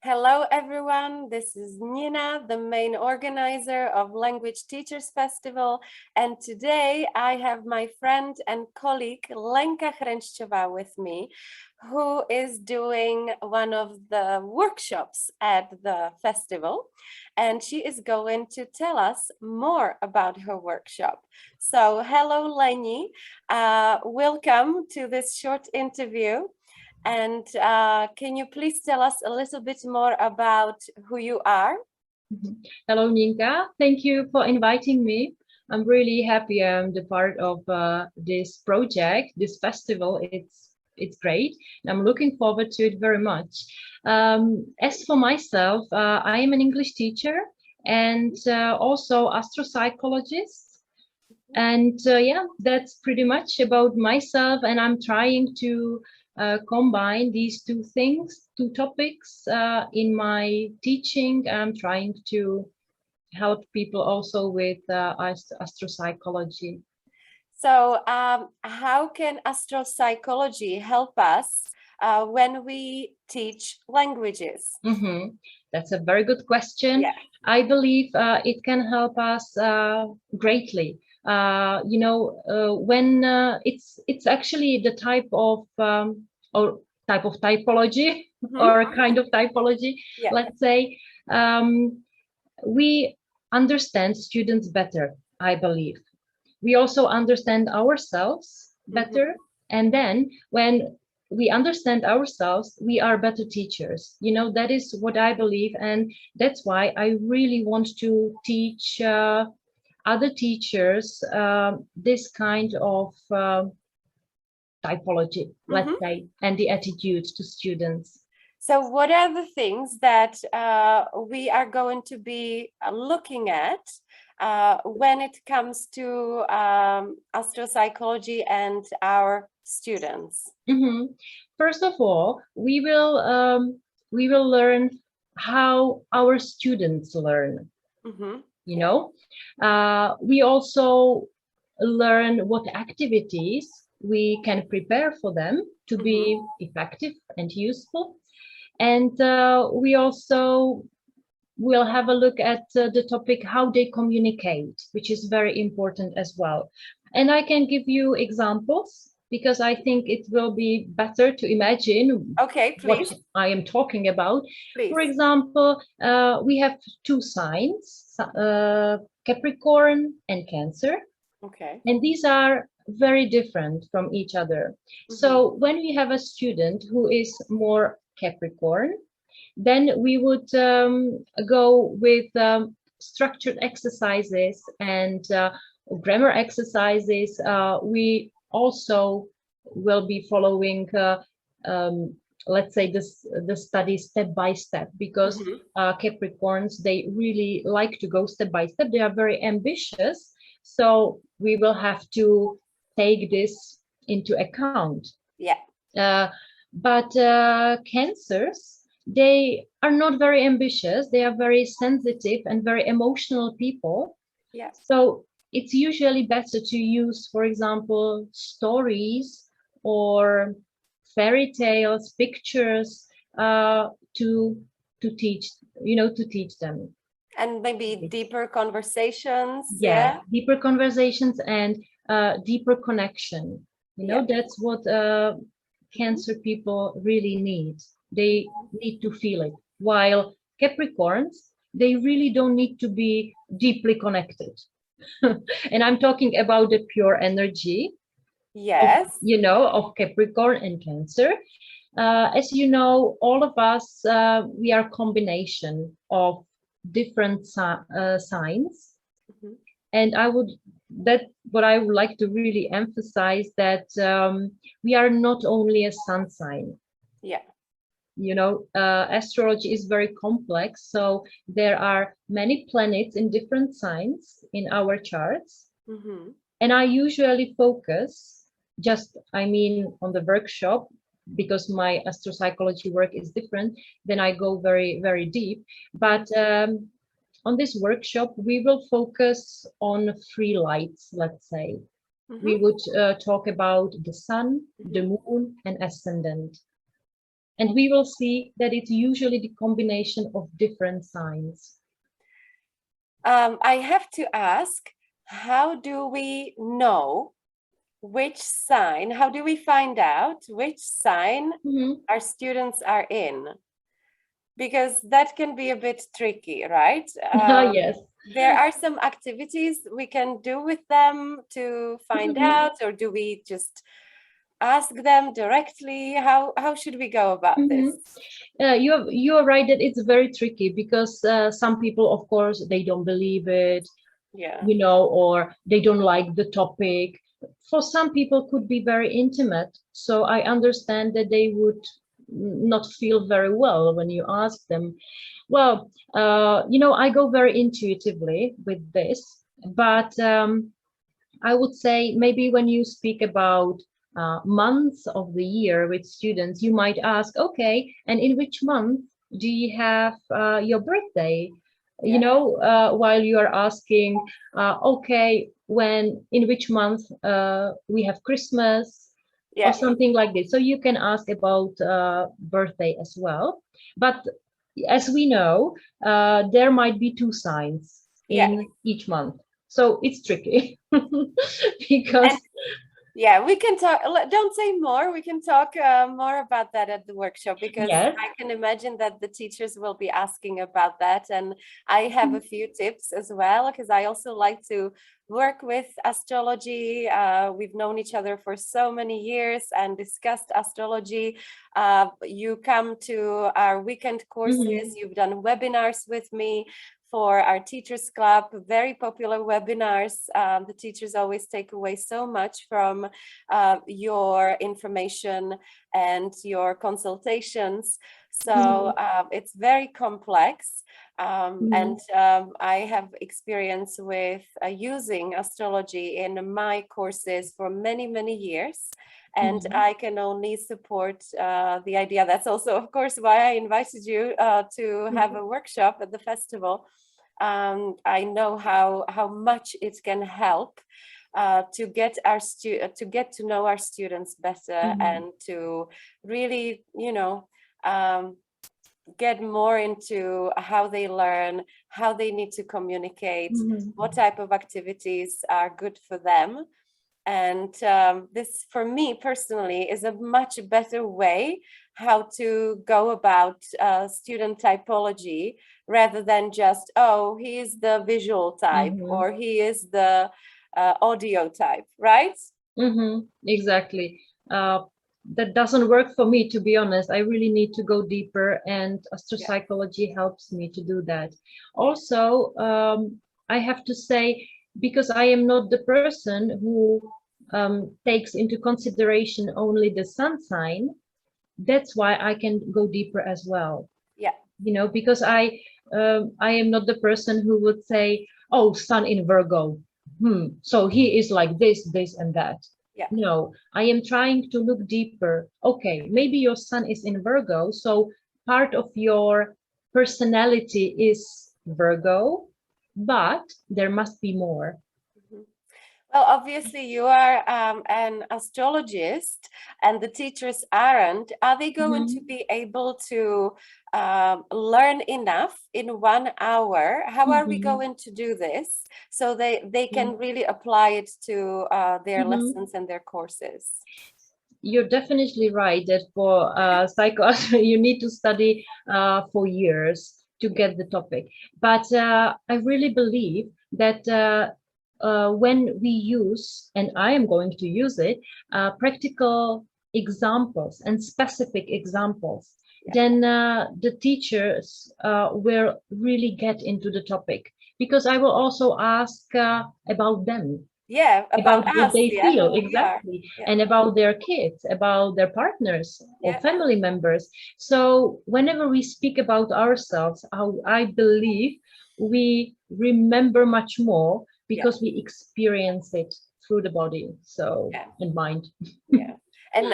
Hello, everyone. This is Nina, the main organizer of Language Teachers Festival. And today I have my friend and colleague Lenka Chrenščová with me, who is doing one of the workshops at the festival. And she is going to tell us more about her workshop. So hello, Leni. Welcome to this short interview. And can you please tell us a little bit more about who you are? Hello, Ninka. Thank you for inviting me. I'm really happy I'm the part of this project, this festival. It's great. I'm looking forward to it very much. As for myself, I am an English teacher and also astropsychologist. And yeah, that's pretty much about myself. And I'm trying to combine these two topics in my teaching. I'm trying to help people also with astropsychology. So how can astropsychology help us when we teach languages? That's a very good question. Yeah. I believe it can help us greatly. When it's actually the type of typology or a kind of typology, yeah. Let's say, we understand students better, I believe. We also understand ourselves better. And then when we understand ourselves, we are better teachers. That is what I believe. And that's why I really want to teach other teachers this kind of typology, let's say, and the attitude to students. So what are the things that we are going to be looking at when it comes to astropsychology and our students? First of all, we will learn how our students learn. We also learn what activities we can prepare for them to be effective and useful. And we also will have a look at the topic how they communicate, which is very important as well. And I can give you examples because I think it will be better to imagine what I am talking about. Please. For example, we have two signs, Capricorn and Cancer. Okay. And these are very different from each other. So when we have a student who is more Capricorn, then we would go with structured exercises and grammar exercises. We also will be following, let's say, the study step by step, because Capricorns, they really like to go step by step. They are very ambitious. So we will have to take this into account. Yeah. But Cancers, they are not very ambitious. They are very sensitive and very emotional people. Yeah. So it's usually better to use, for example, stories or fairy tales, pictures to teach, to teach them. And maybe deeper conversations. Yeah, deeper conversations and deeper connection. That's what Cancer people really need. They need to feel it. While Capricorns, they really don't need to be deeply connected. And I'm talking about the pure energy. Yes. Of Capricorn and Cancer. As you know, all of us, we are a combination of different signs. And that's what I would like to really emphasize, that we are not only a sun sign. Yeah. Astrology is very complex. So there are many planets in different signs in our charts. And I usually focus on the workshop, because my astropsychology work is different, then I go very, very deep. But on this workshop, we will focus on 3 lights, let's say. We would talk about the sun, the moon, and ascendant. And we will see that it's usually the combination of different signs. I have to ask, how do we know which sign, how do we find out which sign our students are in? Because that can be a bit tricky, right? Yes. There are some activities we can do with them to find out, or do we just ask them directly? How should we go about this? You're right that it's very tricky, because some people, of course, they don't believe it, you know, or they don't like the topic. For some people, could be very intimate. So I understand that they would not feel very well when you ask them. Well, you know, I go very intuitively with this, but I would say maybe when you speak about months of the year with students, you might ask, okay, and in which month do you have your birthday? You know, while you are asking, okay, in which month we have Christmas, or something like this. So you can ask about birthday as well. But as we know, there might be two signs in each month. So it's tricky because we can talk. Don't say more. We can talk more about that at the workshop, because I can imagine that the teachers will be asking about that. And I have a few tips as well, because I also like to work with astrology. We've known each other for so many years and discussed astrology. You come to our weekend courses. You've done webinars with me for our Teachers Club, very popular webinars. The teachers always take away so much from your information and your consultations. So it's very complex. And I have experience with using astrology in my courses for many, many years. And I can only support the idea. That's also, of course, why I invited you to have a workshop at the festival. I know how much it can help to get to know our students better, and to really, you know, get more into how they learn, how they need to communicate, what type of activities are good for them. And this, for me personally, is a much better way how to go about student typology, rather than just, oh, he is the visual type, or he is the audio type, right? Exactly. That doesn't work for me, to be honest. I really need to go deeper, and astropsychology helps me to do that. Also, I have to say, because I am not the person who takes into consideration only the sun sign, that's why I can go deeper as well. You know, because I am not the person who would say, oh, sun in Virgo, so he is like this and that. No, I am trying to look deeper. Okay, maybe your sun is in Virgo, so part of your personality is Virgo, but there must be more. Well, obviously you are an astrologist, and the teachers aren't. Are they going to be able to learn enough in 1 hour? How are we going to do this so they can really apply it to their lessons and their courses? You're definitely right that for psychoastro you need to study for years to get the topic. But I really believe that when we use, and I am going to use it, practical examples and specific examples, then the teachers will really get into the topic, because I will also ask about them. About what they feel, exactly, and about their kids, about their partners or family members. So whenever we speak about ourselves, I believe we remember much more, because we experience it through the body, so and mind. And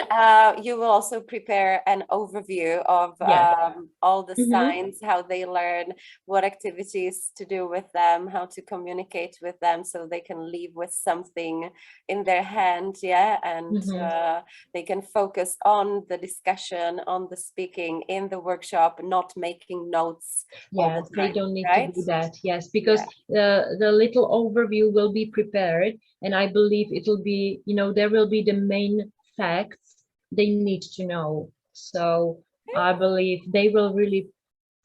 you will also prepare an overview of Yes. all the Mhm. signs, how they learn, what activities to do with them, how to communicate with them so they can leave with something in their hand, yeah, and Mhm. they can focus on the discussion, on the speaking in the workshop, not making notes all the Yes, they time, don't need to right? do that. Yes, because Yeah. the little overview will be prepared, and I believe it'll be, there will be the main facts they need to know. So I believe they will really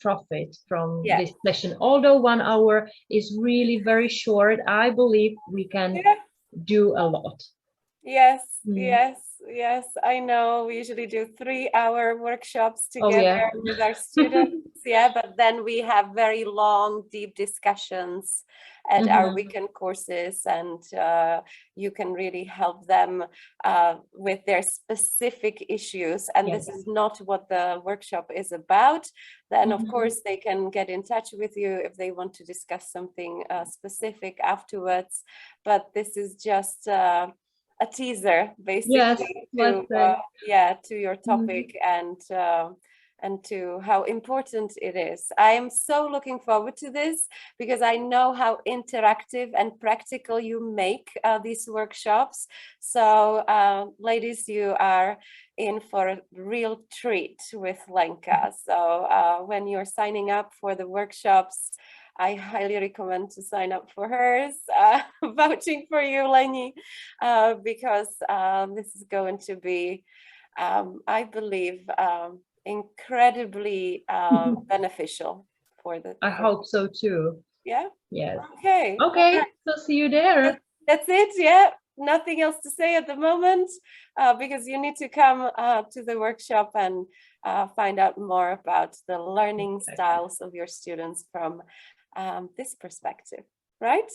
profit from Yeah. this session. Although 1 hour is really very short, I believe we can Yeah. do a lot. Yes, Mm. yes, yes. I know we usually do 3-hour workshops Oh yeah. together with our students. Yeah, but then we have very long, deep discussions at our Mhm. weekend courses, and you can really help them with their specific issues. And this Yes. is not what the workshop is about. Then, of Mhm. course, they can get in touch with you if they want to discuss something specific afterwards. But this is just a teaser Yes, basically let's to say. to your Mhm. topic and to how important it is. I am so looking forward to this because I know how interactive and practical you make these workshops. So ladies, you are in for a real treat with Lenka. So when you're signing up for the workshops, I highly recommend to sign up for hers, vouching for you, Leni, because this is going to be, I believe, incredibly beneficial for the. I hope so too. Yeah. Yes. Okay. All Okay, right. so see you there. That's it. Yeah. Nothing else to say at the moment because you need to come to the workshop and find out more about the learning styles of your students from this perspective, right?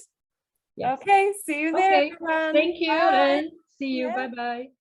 Yes. Okay. See you there, Okay. everyone. Thank you Bye. and see you. Yeah. Bye bye.